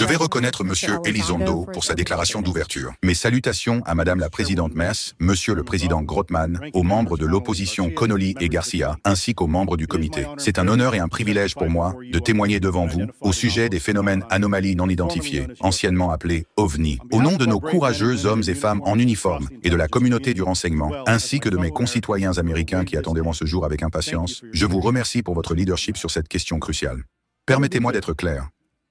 Je vais reconnaître M. Elizondo pour sa déclaration d'ouverture. Mes salutations à Madame la Présidente Mess, Monsieur le Président Grothman, aux membres de l'opposition Connolly et Garcia, ainsi qu'aux membres du comité. C'est un honneur et un privilège pour moi de témoigner devant vous au sujet des phénomènes anomalies non identifiées, anciennement appelés OVNI. Au nom de nos courageux hommes et femmes en uniforme et de la communauté du renseignement, ainsi que de mes concitoyens américains qui attenderont ce jour avec impatience, je vous remercie pour votre leadership sur cette question cruciale. Permettez-moi d'être clair.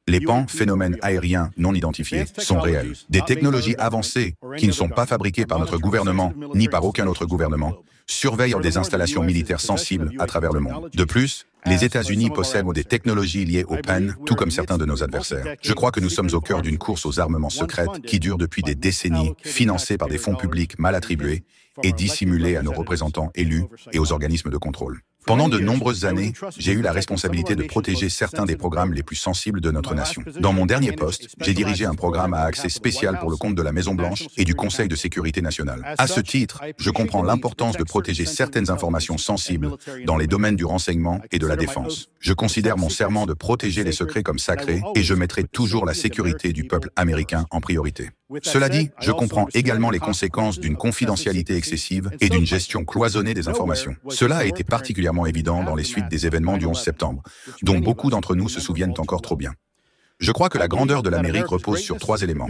Les phénomènes aériens non identifiés sont réels. Des technologies avancées qui ne sont pas fabriquées par notre gouvernement ni par aucun autre gouvernement surveillent des installations militaires sensibles à travers le monde. De plus, les États-Unis possèdent des technologies liées au PAN, tout comme certains de nos adversaires. Je crois que nous sommes au cœur d'une course aux armements secrètes qui dure depuis des décennies, financée par des fonds publics mal attribués et dissimulée à nos représentants élus et aux organismes de contrôle. Pendant de nombreuses années, j'ai eu la responsabilité de protéger certains des programmes les plus sensibles de notre nation. Dans mon dernier poste, j'ai dirigé un programme à accès spécial pour le compte de la Maison-Blanche et du Conseil de sécurité nationale. À ce titre, je comprends l'importance de protéger certaines informations sensibles dans les domaines du renseignement et de la défense. Je considère mon serment de protéger les secrets comme sacré et je mettrai toujours la sécurité du peuple américain en priorité. Cela dit, je comprends également les conséquences d'une confidentialité excessive et d'une gestion cloisonnée des informations. Cela a été particulièrement évident dans les suites des événements du 11 septembre, dont beaucoup d'entre nous se souviennent encore trop bien. Je crois que la grandeur de l'Amérique repose sur 3 éléments.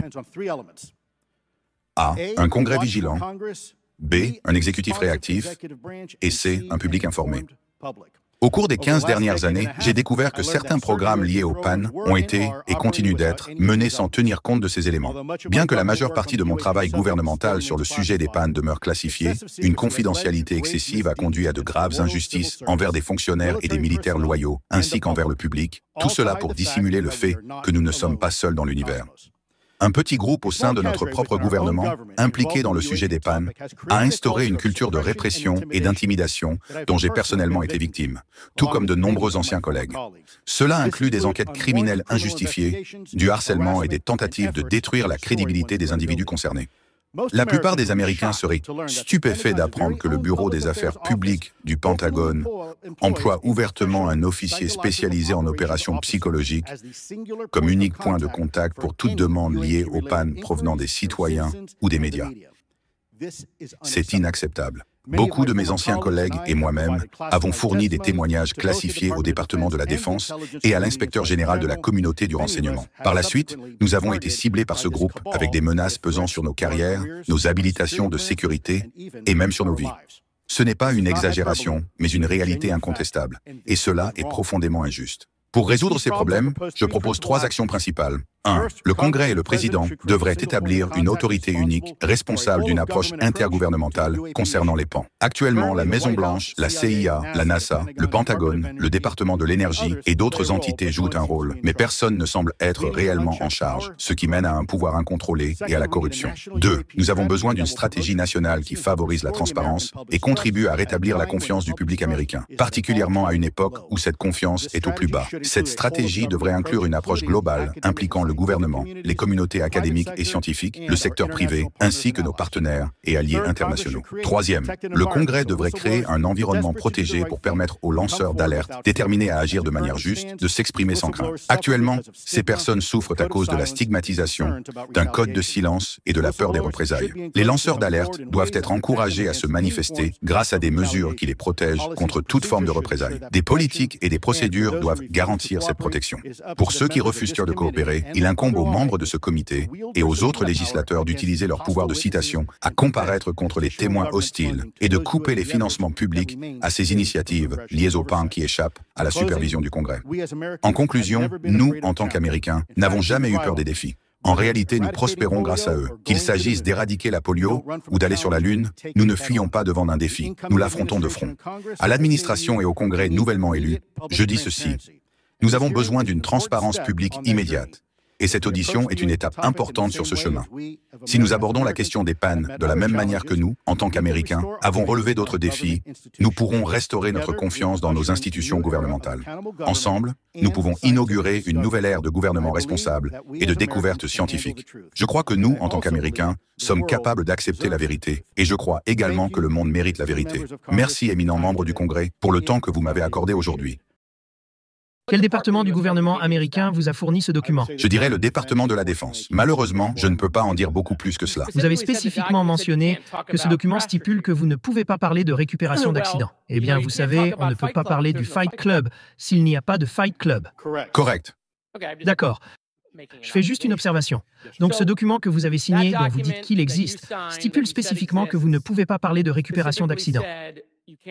A. Un Congrès vigilant. B. Un exécutif réactif. Et C. Un public informé. Au cours des 15 dernières années, j'ai découvert que certains programmes liés au PAN ont été, et continuent d'être, menés sans tenir compte de ces éléments. Bien que la majeure partie de mon travail gouvernemental sur le sujet des PAN demeure classifiée, une confidentialité excessive a conduit à de graves injustices envers des fonctionnaires et des militaires loyaux, ainsi qu'envers le public, tout cela pour dissimuler le fait que nous ne sommes pas seuls dans l'univers. Un petit groupe au sein de notre propre gouvernement, impliqué dans le sujet des PAN, a instauré une culture de répression et d'intimidation dont j'ai personnellement été victime, tout comme de nombreux anciens collègues. Cela inclut des enquêtes criminelles injustifiées, du harcèlement et des tentatives de détruire la crédibilité des individus concernés. La plupart des Américains seraient stupéfaits d'apprendre que le Bureau des Affaires publiques du Pentagone emploie ouvertement un officier spécialisé en opérations psychologiques comme unique point de contact pour toute demande liée au PAN provenant des citoyens ou des médias. C'est inacceptable. Beaucoup de mes anciens collègues et moi-même avons fourni des témoignages classifiés au département de la Défense et à l'inspecteur général de la communauté du renseignement. Par la suite, nous avons été ciblés par ce groupe avec des menaces pesant sur nos carrières, nos habilitations de sécurité et même sur nos vies. Ce n'est pas une exagération, mais une réalité incontestable. Et cela est profondément injuste. Pour résoudre ces problèmes, je propose 3 actions principales. 1. Le Congrès et le Président devraient établir une autorité unique responsable d'une approche intergouvernementale concernant les PAN. Actuellement, la Maison-Blanche, la CIA, la NASA, le Pentagone, le département de l'énergie et d'autres entités jouent un rôle, mais personne ne semble être réellement en charge, ce qui mène à un pouvoir incontrôlé et à la corruption. 2. Nous avons besoin d'une stratégie nationale qui favorise la transparence et contribue à rétablir la confiance du public américain, particulièrement à une époque où cette confiance est au plus bas. Cette stratégie devrait inclure une approche globale impliquant le gouvernement, les communautés académiques et scientifiques, le secteur privé, ainsi que nos partenaires et alliés internationaux. 3e, le Congrès devrait créer un environnement protégé pour permettre aux lanceurs d'alerte, déterminés à agir de manière juste, de s'exprimer sans crainte. Actuellement, ces personnes souffrent à cause de la stigmatisation, d'un code de silence et de la peur des représailles. Les lanceurs d'alerte doivent être encouragés à se manifester grâce à des mesures qui les protègent contre toute forme de représailles. Des politiques et des procédures doivent garantir cette protection. Pour ceux qui refusent de coopérer, il incombe aux membres de ce comité et aux autres législateurs d'utiliser leur pouvoir de citation à comparaître contre les témoins hostiles et de couper les financements publics à ces initiatives liées au PAN qui échappent à la supervision du Congrès. En conclusion, nous, en tant qu'Américains, n'avons jamais eu peur des défis. En réalité, nous prospérons grâce à eux. Qu'il s'agisse d'éradiquer la polio ou d'aller sur la Lune, nous ne fuyons pas devant un défi, nous l'affrontons de front. À l'administration et au Congrès nouvellement élus, je dis ceci. Nous avons besoin d'une transparence publique immédiate. Et cette audition est une étape importante sur ce chemin. Si nous abordons la question des PAN de la même manière que nous, en tant qu'Américains, avons relevé d'autres défis, nous pourrons restaurer notre confiance dans nos institutions gouvernementales. Ensemble, nous pouvons inaugurer une nouvelle ère de gouvernement responsable et de découvertes scientifiques. Je crois que nous, en tant qu'Américains, sommes capables d'accepter la vérité. Et je crois également que le monde mérite la vérité. Merci, éminents membres du Congrès, pour le temps que vous m'avez accordé aujourd'hui. Quel département du gouvernement américain vous a fourni ce document? Je dirais le département de la Défense. Malheureusement, je ne peux pas en dire beaucoup plus que cela. Vous avez spécifiquement mentionné que ce document stipule que vous ne pouvez pas parler de récupération d'accidents. Eh bien, vous savez, on ne peut pas parler du Fight Club s'il n'y a pas de Fight Club. Correct. D'accord. Je fais juste une observation. Donc ce document que vous avez signé, dont vous dites qu'il existe, stipule spécifiquement que vous ne pouvez pas parler de récupération d'accidents.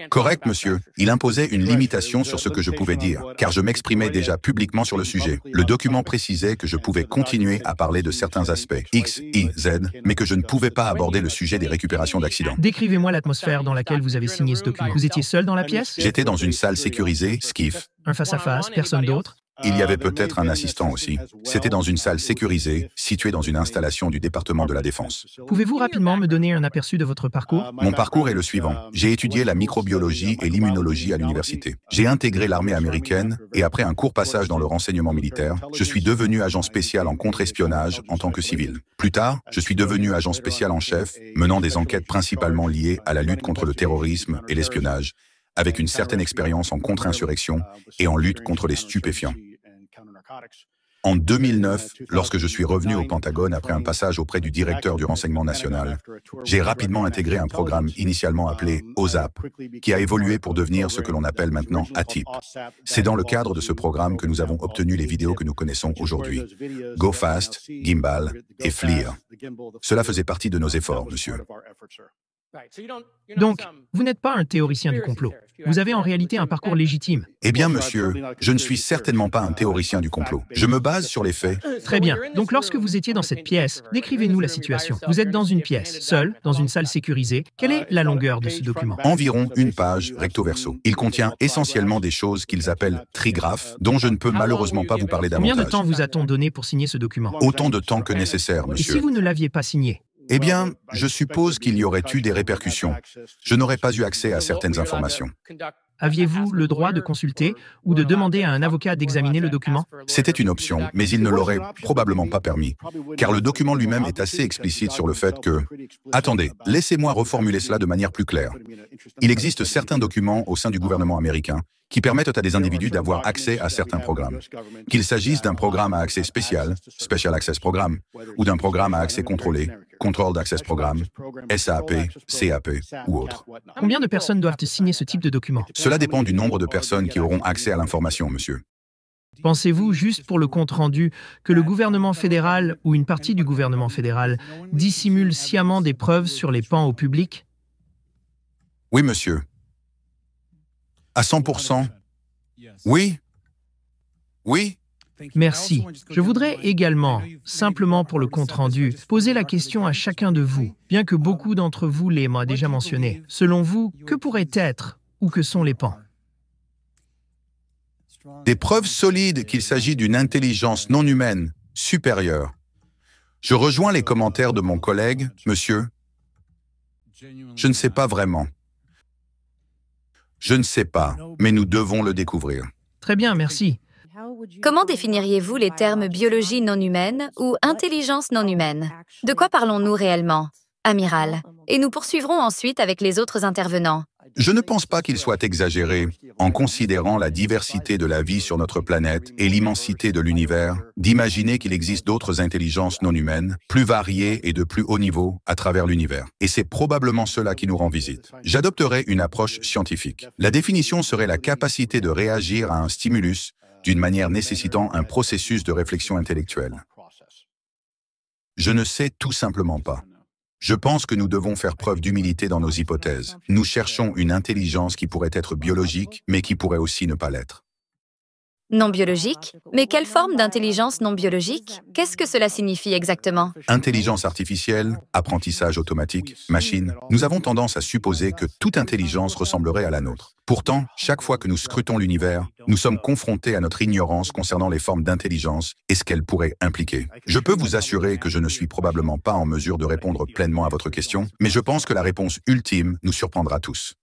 Correct, monsieur. Il imposait une limitation sur ce que je pouvais dire, car je m'exprimais déjà publiquement sur le sujet. Le document précisait que je pouvais continuer à parler de certains aspects, X, Y, Z, mais que je ne pouvais pas aborder le sujet des récupérations d'accidents. Décrivez-moi l'atmosphère dans laquelle vous avez signé ce document. Vous étiez seul dans la pièce? J'étais dans une salle sécurisée, SCIF. Un face-à-face, personne d'autre? Il y avait peut-être un assistant aussi. C'était dans une salle sécurisée, située dans une installation du département de la Défense. Pouvez-vous rapidement me donner un aperçu de votre parcours? Mon parcours est le suivant. J'ai étudié la microbiologie et l'immunologie à l'université. J'ai intégré l'armée américaine et après un court passage dans le renseignement militaire, je suis devenu agent spécial en contre-espionnage en tant que civil. Plus tard, je suis devenu agent spécial en chef, menant des enquêtes principalement liées à la lutte contre le terrorisme et l'espionnage, avec une certaine expérience en contre-insurrection et en lutte contre les stupéfiants. En 2009, lorsque je suis revenu au Pentagone après un passage auprès du directeur du renseignement national, j'ai rapidement intégré un programme initialement appelé OSAP, qui a évolué pour devenir ce que l'on appelle maintenant ATIP. C'est dans le cadre de ce programme que nous avons obtenu les vidéos que nous connaissons aujourd'hui, Go Fast, Gimbal et FLIR. Cela faisait partie de nos efforts, monsieur. Donc, vous n'êtes pas un théoricien du complot. Vous avez en réalité un parcours légitime. Eh bien, monsieur, je ne suis certainement pas un théoricien du complot. Je me base sur les faits. Très bien. Donc, lorsque vous étiez dans cette pièce, décrivez-nous la situation. Vous êtes dans une pièce, seul, dans une salle sécurisée. Quelle est la longueur de ce document? Environ une page recto-verso. Il contient essentiellement des choses qu'ils appellent trigraphes, dont je ne peux malheureusement pas vous parler davantage. Combien de temps vous a-t-on donné pour signer ce document? Autant de temps que nécessaire, Et si monsieur. vous ne l'aviez pas signé? Eh bien, je suppose qu'il y aurait eu des répercussions. Je n'aurais pas eu accès à certaines informations. Aviez-vous le droit de consulter ou de demander à un avocat d'examiner le document? C'était une option, mais il ne l'aurait probablement pas permis, car le document lui-même est assez explicite sur le fait que... Attendez, laissez-moi reformuler cela de manière plus claire. Il existe certains documents au sein du gouvernement américain qui permettent à des individus d'avoir accès à certains programmes. Qu'il s'agisse d'un programme à accès spécial, Special Access Program, ou d'un programme à accès contrôlé, Controlled Access Program, SAP, CAP ou autre. Combien de personnes doivent signer ce type de document? Cela dépend du nombre de personnes qui auront accès à l'information, monsieur. Pensez-vous, juste pour le compte-rendu, que le gouvernement fédéral ou une partie du gouvernement fédéral dissimule sciemment des preuves sur les pans au public? Oui, monsieur. À 100%. Oui. Oui. Merci. Je voudrais également, simplement pour le compte-rendu, poser la question à chacun de vous, bien que beaucoup d'entre vous l'aient déjà mentionné. Selon vous, que pourraient être ou que sont les pans? Des preuves solides qu'il s'agit d'une intelligence non humaine supérieure. Je rejoins les commentaires de mon collègue, monsieur. Je ne sais pas vraiment. Je ne sais pas, mais nous devons le découvrir. Très bien, merci. Comment définiriez-vous les termes biologie non humaine ou intelligence non humaine? De quoi parlons-nous réellement, amiral? Et nous poursuivrons ensuite avec les autres intervenants. Je ne pense pas qu'il soit exagéré, en considérant la diversité de la vie sur notre planète et l'immensité de l'univers, d'imaginer qu'il existe d'autres intelligences non humaines, plus variées et de plus haut niveau à travers l'univers. Et c'est probablement cela qui nous rend visite. J'adopterai une approche scientifique. La définition serait la capacité de réagir à un stimulus d'une manière nécessitant un processus de réflexion intellectuelle. Je ne sais tout simplement pas. Je pense que nous devons faire preuve d'humilité dans nos hypothèses. Nous cherchons une intelligence qui pourrait être biologique, mais qui pourrait aussi ne pas l'être. Non biologique? Mais quelle forme d'intelligence non biologique? Qu'est-ce que cela signifie exactement? Intelligence artificielle, apprentissage automatique, machine. Nous avons tendance à supposer que toute intelligence ressemblerait à la nôtre. Pourtant, chaque fois que nous scrutons l'univers, nous sommes confrontés à notre ignorance concernant les formes d'intelligence et ce qu'elles pourraient impliquer. Je peux vous assurer que je ne suis probablement pas en mesure de répondre pleinement à votre question, mais je pense que la réponse ultime nous surprendra tous.